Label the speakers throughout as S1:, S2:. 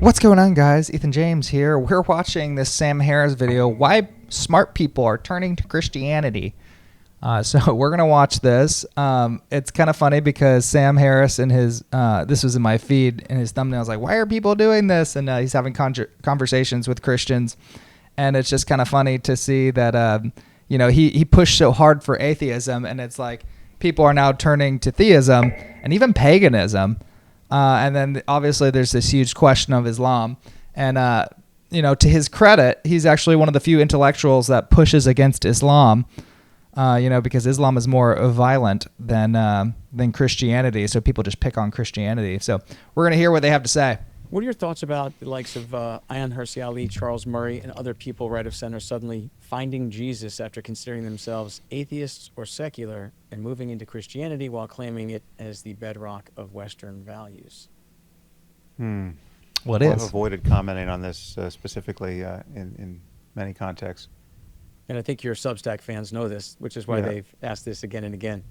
S1: What's going on, guys? Ethan James here. We're watching this Sam Harris video, Why Smart People Are Turning to Christianity. So we're going to watch this. It's kind of funny because Sam Harris in his, this was in my feed, in his thumbnail, is like, why are people doing this? And he's having conversations with Christians. And it's just kind of funny to see that, he pushed so hard for atheism. And it's like people are now turning to theism and even paganism. And then obviously there's this huge question of Islam. And, to his credit, he's actually one of the few intellectuals that pushes against Islam, because Islam is more violent than Christianity. So people just pick on Christianity. So we're going to hear what they have to say.
S2: What are your thoughts about the likes of Ayaan Hirsi Ali, Charles Murray, and other people right of center suddenly finding Jesus after considering themselves atheists or secular and moving into Christianity while claiming it as the bedrock of Western values?
S1: What
S3: I've
S1: is?
S3: avoided commenting on this specifically in many contexts.
S2: And I think your Substack fans know this, which is why
S3: Yeah.
S2: they've asked this again and again.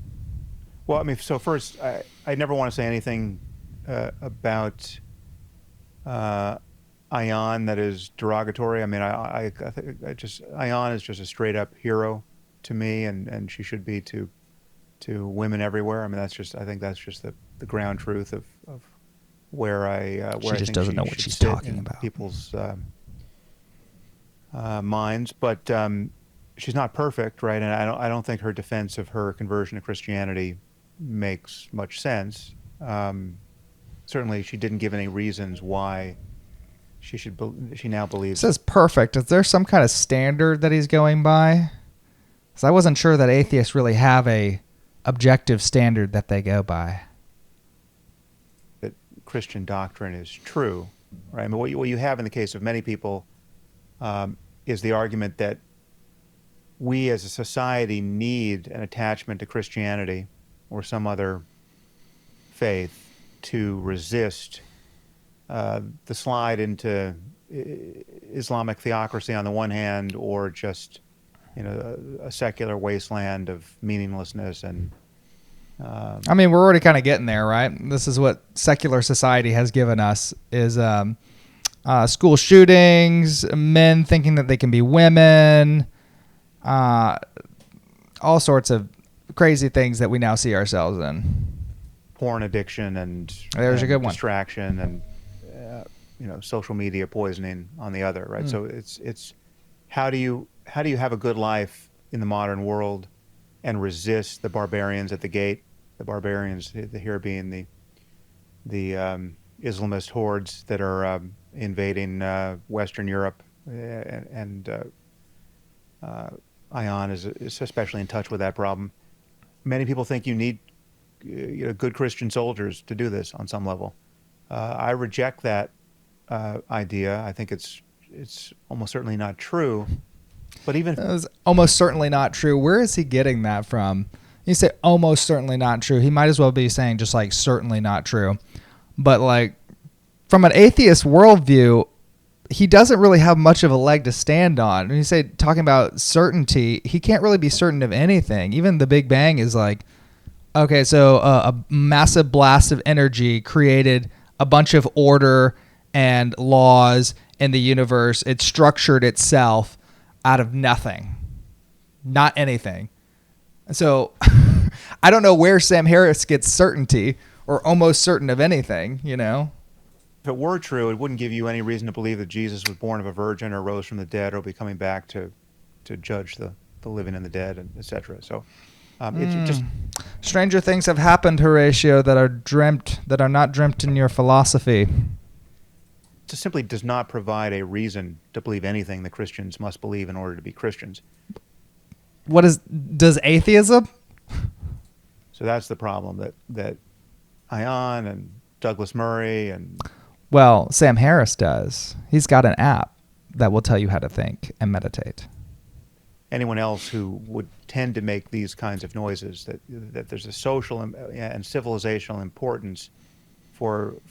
S3: Well, I mean, so first, I never want to say anything about Ayaan that is derogatory. I mean, I think Ayaan is just a straight up hero to me, and she should be to women everywhere. I mean, I think that's just the ground truth of where I
S1: She
S3: where I
S1: just
S3: think
S1: doesn't
S3: she
S1: know what
S3: should
S1: she's
S3: sit
S1: talking
S3: in
S1: about.
S3: people's minds, but she's not perfect, right? And I don't think her defense of her conversion to Christianity makes much sense. Certainly, she didn't give any reasons why she now
S1: It
S3: believes.
S1: says perfect. Is there some kind of standard that he's going by? Because I wasn't sure that atheists really have a objective standard that they go by.
S3: That Christian doctrine is true, right? I mean, what you have in the case of many people is the argument that we as a society need an attachment to Christianity or some other faith to resist the slide into Islamic theocracy on the one hand, or just a secular wasteland of meaninglessness and
S1: I mean, we're already kind of getting there, right? This is what secular society has given us: is school shootings, men thinking that they can be women, all sorts of crazy things that we now see ourselves in.
S3: porn addiction and,
S1: There's a
S3: and
S1: good one.
S3: distraction and social media poisoning on the other, right? So it's how do you have a good life in the modern world and resist the barbarians at the gate? The barbarians here being the Islamist hordes that are invading Western Europe, and Ayaan is especially in touch with that problem. Many people think you need good Christian soldiers to do this on some level. I reject that idea. I think it's almost certainly not true. But even
S1: That was almost certainly not true. Where is he getting that from? You say almost certainly not true. He might as well be saying just like certainly not true. But like from an atheist worldview, he doesn't really have much of a leg to stand on. When you say talking about certainty, he can't really be certain of anything. Even the Big Bang is like, okay, so a massive blast of energy created a bunch of order and laws in the universe. It structured itself out of nothing, not anything. So I don't know where Sam Harris gets certainty or almost certain of anything,
S3: if it were true, it wouldn't give you any reason to believe that Jesus was born of a virgin or rose from the dead or will be coming back to judge the living and the dead, and etc. So it just
S1: Stranger things have happened, Horatio, that are not dreamt in your philosophy.
S3: just simply does not provide a reason to believe anything that Christians must believe in order to be Christians.
S1: Does atheism?
S3: So that's the problem that Ayaan and Douglas Murray and
S1: Well, Sam Harris does. He's got an app that will tell you how to think and meditate.
S3: anyone else who would tend to make these kinds of noises, that there's a social and civilizational importance for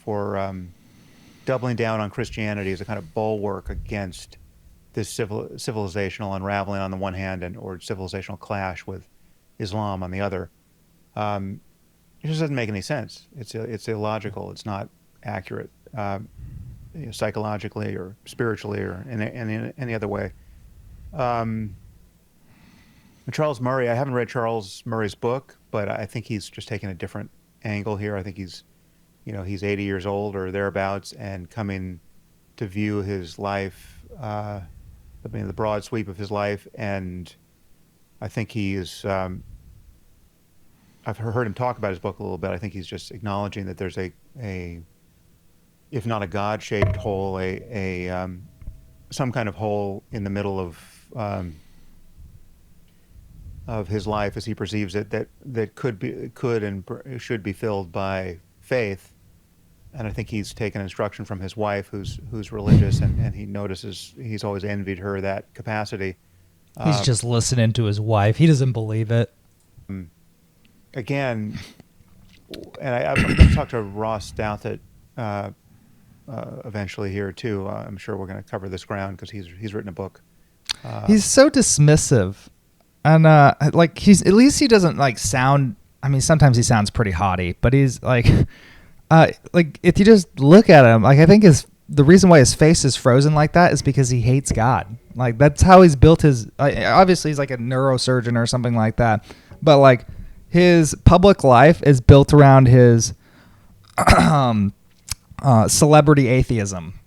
S3: doubling down on Christianity as a kind of bulwark against this civilizational unraveling on the one hand, or civilizational clash with Islam on the other. It just doesn't make any sense. It's illogical. It's not accurate. psychologically or spiritually or in any other way. Charles Murray, I haven't read Charles Murray's book, but I think he's just taken a different angle here. I think he's 80 years old or thereabouts, and coming to view his life, the broad sweep of his life, and I think he is. I've heard him talk about his book a little bit. I think he's just acknowledging that there's a if not a God-shaped hole, some kind of hole in the middle of his life as he perceives it, that could and should be filled by faith. And I think he's taken instruction from his wife, who's religious, and he notices he's always envied her that capacity.
S1: He's just listening to his wife. He doesn't believe it.
S3: Again, and I'm going to talk to Ross Douthat eventually here too. I'm sure we're going to cover this ground because he's written a book.
S1: He's so dismissive, and he's, at least he doesn't sound. I mean, sometimes he sounds pretty haughty, but he's like if you just look at him, I think the reason why his face is frozen like that is because he hates God. That's how he's built his. Obviously, he's like a neurosurgeon or something like that, but his public life is built around his celebrity atheism.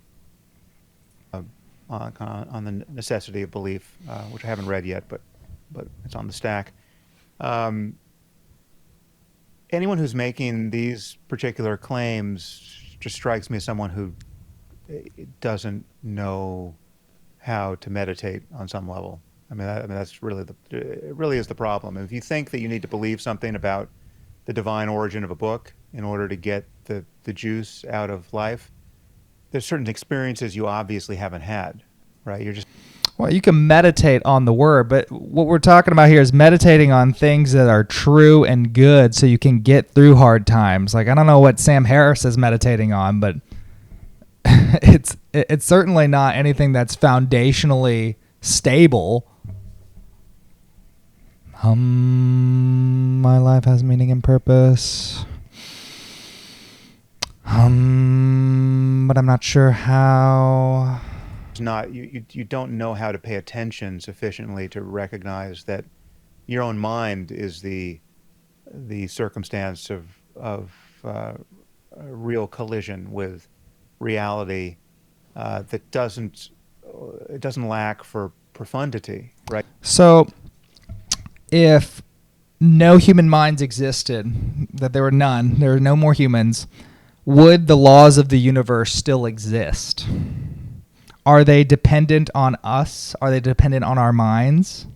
S3: On the necessity of belief, which I haven't read yet, but it's on the stack. Anyone who's making these particular claims just strikes me as someone who doesn't know how to meditate on some level. I mean, that's really it really is the problem. If you think that you need to believe something about the divine origin of a book in order to get the juice out of life, there's certain experiences you obviously haven't had, right?
S1: Well, you can meditate on the word, but what we're talking about here is meditating on things that are true and good so you can get through hard times. I don't know what Sam Harris is meditating on, but it's certainly not anything that's foundationally stable. My life has meaning and purpose. But I'm not sure how.
S3: It's not you don't know how to pay attention sufficiently to recognize that your own mind is the circumstance of a real collision with reality that doesn't lack for profundity, right?
S1: So, if no human minds existed, that there were none, there were no more humans, would the laws of the universe still exist? Are they dependent on us? Are they dependent on our minds?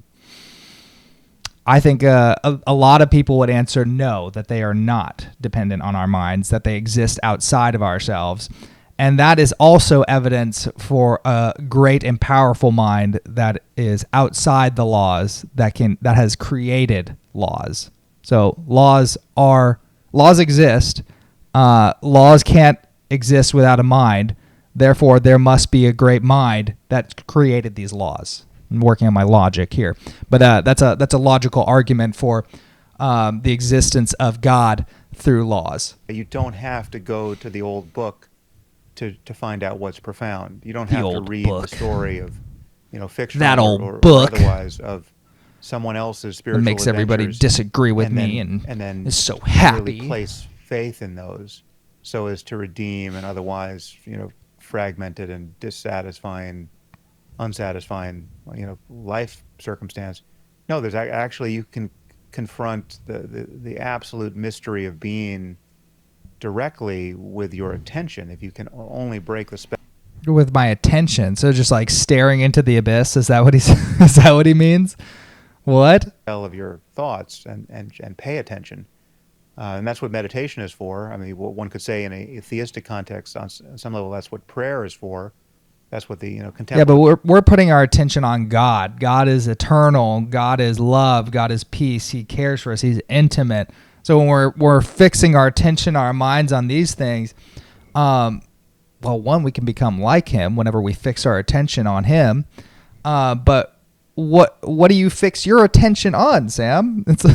S1: I think a lot of people would answer no, that they are not dependent on our minds, that they exist outside of ourselves. And that is also evidence for a great and powerful mind that is outside the laws, that has created laws. So laws exist. Laws can't exist without a mind. Therefore, there must be a great mind that created these laws. I'm working on my logic here, but that's a logical argument for the existence of God through laws.
S3: You don't have to go to the old book to find out what's profound. You don't have to read the story of, fiction or otherwise of someone else's spiritual
S1: adventures. It makes everybody disagree with me and then is so happy.
S3: Really place faith in those so as to redeem an otherwise, fragmented and unsatisfying, life circumstance. No, there's actually, you can confront the absolute mystery of being directly with your attention if you can only break the spell.
S1: With my attention, so just staring into the abyss. Is that what is that what he means? What?
S3: Of your thoughts and pay attention, and that's what meditation is for. I mean, one could say in a theistic context, on some level, that's what prayer is for. That's what the contemplative.
S1: Yeah, but we're putting our attention on God. God is eternal. God is love. God is peace. He cares for us. He's intimate. So when we're fixing our attention, our minds on these things, one, we can become like Him whenever we fix our attention on Him. But what do you fix your attention on, Sam? It's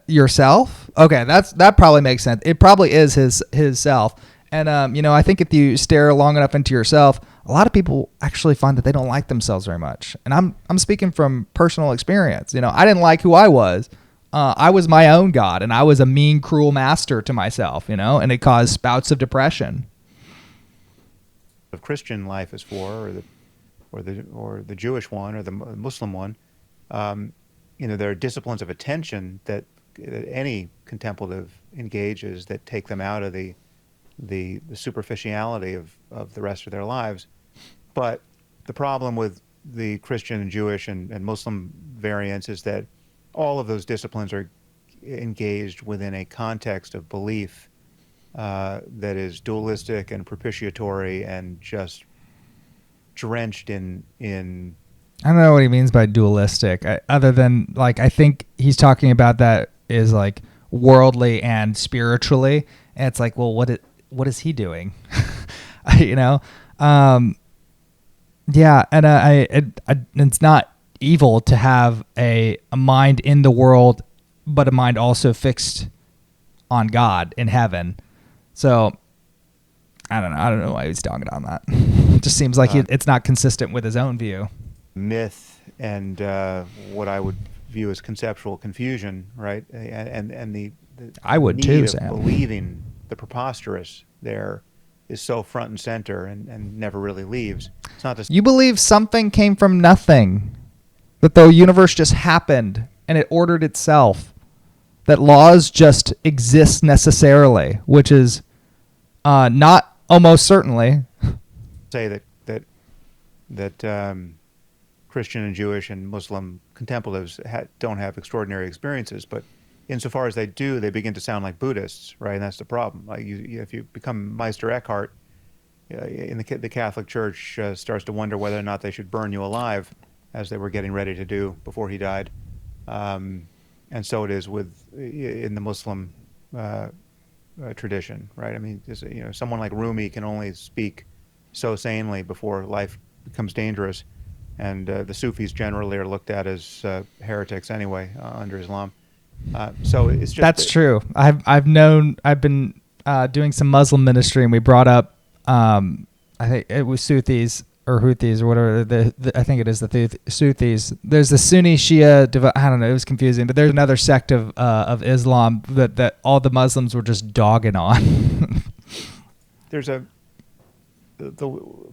S1: yourself. Okay, that probably makes sense. It probably is his self. And I think if you stare long enough into yourself, a lot of people actually find that they don't like themselves very much. And I'm speaking from personal experience. I didn't like who I was. I was my own god, and I was a mean, cruel master to myself. And it caused spouts of depression.
S3: Of Christian life is for, or the Jewish one, or the Muslim one. There are disciplines of attention that any contemplative engages that take them out of the superficiality of the rest of their lives. But the problem with the Christian and Jewish and Muslim variants is that all of those disciplines are engaged within a context of belief that is dualistic and propitiatory and just drenched in
S1: I don't know what he means by dualistic, other than I think he's talking about that is worldly and spiritually, and it's well, what is he doing? Yeah, and it's not evil to have a mind in the world, but a mind also fixed on God in heaven. So I don't know why he's talking on that. It just seems like it's not consistent with his own view.
S3: Myth and what I would view as conceptual confusion, right? And the
S1: I would
S3: need
S1: too,
S3: of
S1: Sam.
S3: believing the preposterous there is so front and center and never really leaves. It's not just
S1: You believe something came from nothing, that the universe just happened and it ordered itself, that laws just exist necessarily, which is not almost certainly.
S3: say that Christian and Jewish and Muslim contemplatives don't have extraordinary experiences, but insofar as they do, they begin to sound like Buddhists, right? And that's the problem. If you become Meister Eckhart in the Catholic Church, starts to wonder whether or not they should burn you alive, as they were getting ready to do before he died. And so it is in the Muslim tradition, right? I mean, someone like Rumi can only speak so sanely before life becomes dangerous. And the Sufis generally are looked at as heretics anyway under Islam. So it's just
S1: That's true. I've been doing some Muslim ministry, and we brought up I think it was Sufis or Houthis or whatever. I think it is the Sufis. There's the Sunni Shia. I don't know. It was confusing, but there's another sect of Islam that all the Muslims were just dogging on.
S3: The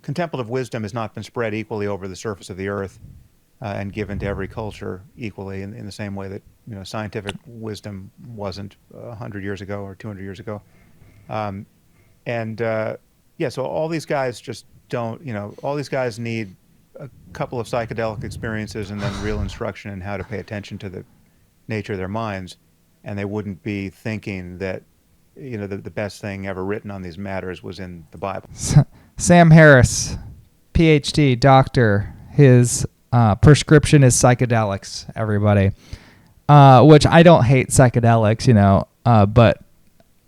S3: contemplative wisdom has not been spread equally over the surface of the earth and given to every culture equally in the same way that scientific wisdom wasn't 100 years ago or 200 years ago. So all these guys just don't, all these guys need a couple of psychedelic experiences and then real instruction in how to pay attention to the nature of their minds, and they wouldn't be thinking that the best thing ever written on these matters was in the Bible.
S1: Sam Harris, PhD, doctor. His prescription is psychedelics, everybody. Which I don't hate psychedelics, but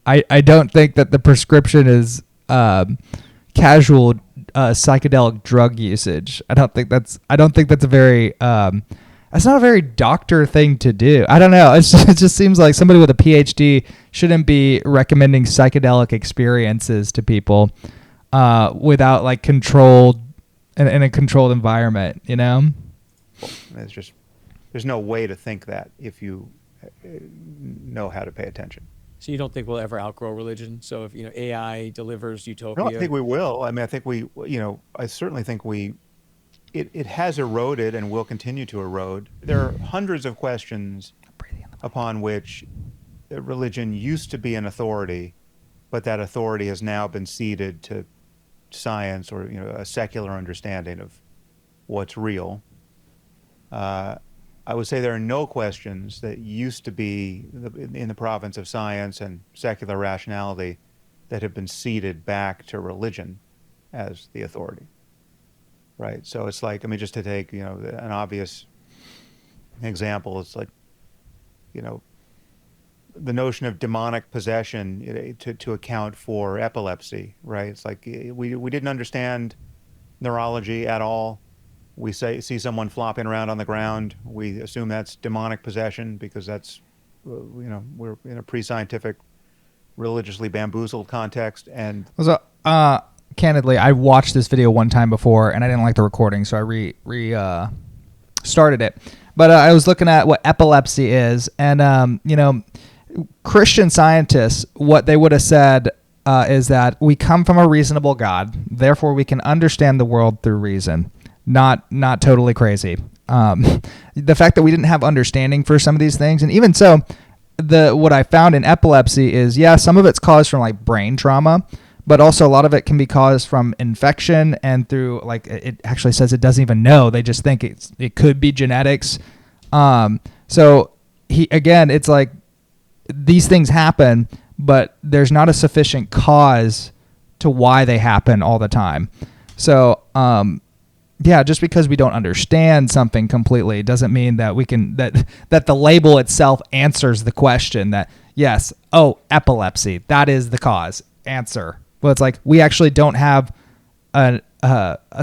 S1: I don't think that the prescription is casual psychedelic drug usage. I don't think that's a very that's not a very doctor thing to do. I don't know. It just seems like somebody with a PhD shouldn't be recommending psychedelic experiences to people without controlled in a controlled environment.
S3: It's just there's no way to think that if you know how to pay attention.
S2: So you don't think we'll ever outgrow religion? So if AI delivers utopia,
S3: No, I think we will. I mean, I think I certainly think it has eroded and will continue to erode. There are hundreds of questions upon which religion used to be an authority, but that authority has now been ceded to science or a secular understanding of what's real. I would say there are no questions that used to be in the province of science and secular rationality that have been ceded back to religion as the authority. Right. So it's just to take, an obvious example, it's the notion of demonic possession to account for epilepsy, right? It's we didn't understand neurology at all. We see someone flopping around on the ground. We assume that's demonic possession because that's, we're in a pre-scientific religiously bamboozled context. And
S1: So, candidly, I watched this video one time before, and I didn't like the recording, so I started it. But I was looking at what epilepsy is, and Christian scientists, what they would have said is that we come from a reasonable God, therefore we can understand the world through reason. Not totally crazy. The fact that we didn't have understanding for some of these things, and even so, what I found in epilepsy is, some of it's caused from like brain trauma, but also a lot of it can be caused from infection and through, like, it actually says it doesn't even know. They just think it could be genetics. So it's like these things happen, but there's not a sufficient cause to why they happen all the time. So, just because we don't understand something completely doesn't mean that we can that the label itself answers the question that yes, epilepsy, that is the cause. Answer. Well, it's like we actually don't have a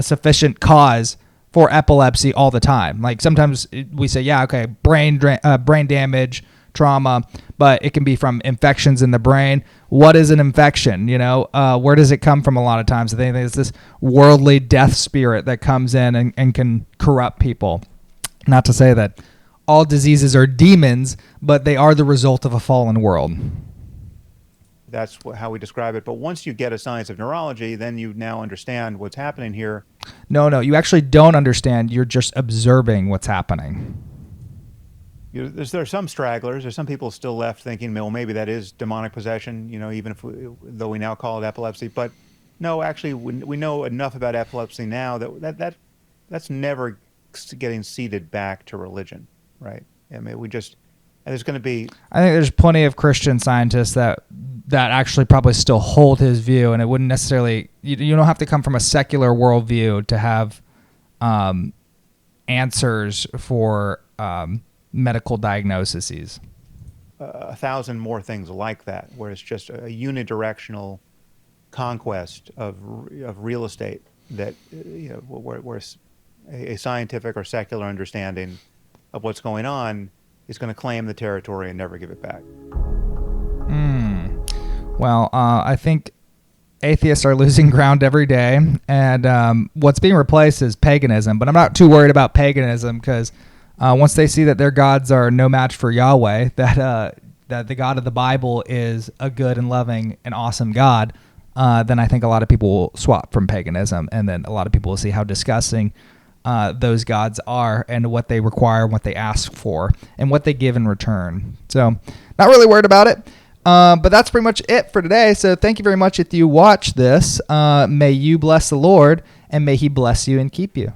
S1: sufficient cause for epilepsy all the time. Like sometimes we say, brain damage, trauma, but it can be from infections in the brain. What is an infection? Where does it come from? A lot of times I think it's this worldly death spirit that comes in and can corrupt people. Not to say that all diseases are demons, but they are the result of a fallen world.
S3: That's how we describe it. But once you get a science of neurology, then you now understand what's happening here.
S1: No, you actually don't understand. You're just observing what's happening.
S3: There are some stragglers. There's some people still left thinking, well, maybe that is demonic possession, even though we now call it epilepsy. But no, actually, we know enough about epilepsy now that's never getting seeded back to religion, right? I mean, there's going to be...
S1: I think there's plenty of Christian scientists that actually probably still hold his view, and it wouldn't necessarily... You don't have to come from a secular worldview to have answers for... medical diagnoses.
S3: 1,000 more things like that, where it's just a unidirectional conquest of real estate that where a scientific or secular understanding of what's going on is going to claim the territory and never give it back.
S1: Well, I think atheists are losing ground every day, and what's being replaced is paganism. But I'm not too worried about paganism because once they see that their gods are no match for Yahweh, that the God of the Bible is a good and loving and awesome God, then I think a lot of people will swap from paganism, and then a lot of people will see how disgusting those gods are and what they require and what they ask for and what they give in return. So not really worried about it. But that's pretty much it for today. So thank you very much if you watch this. May you bless the Lord, and may he bless you and keep you.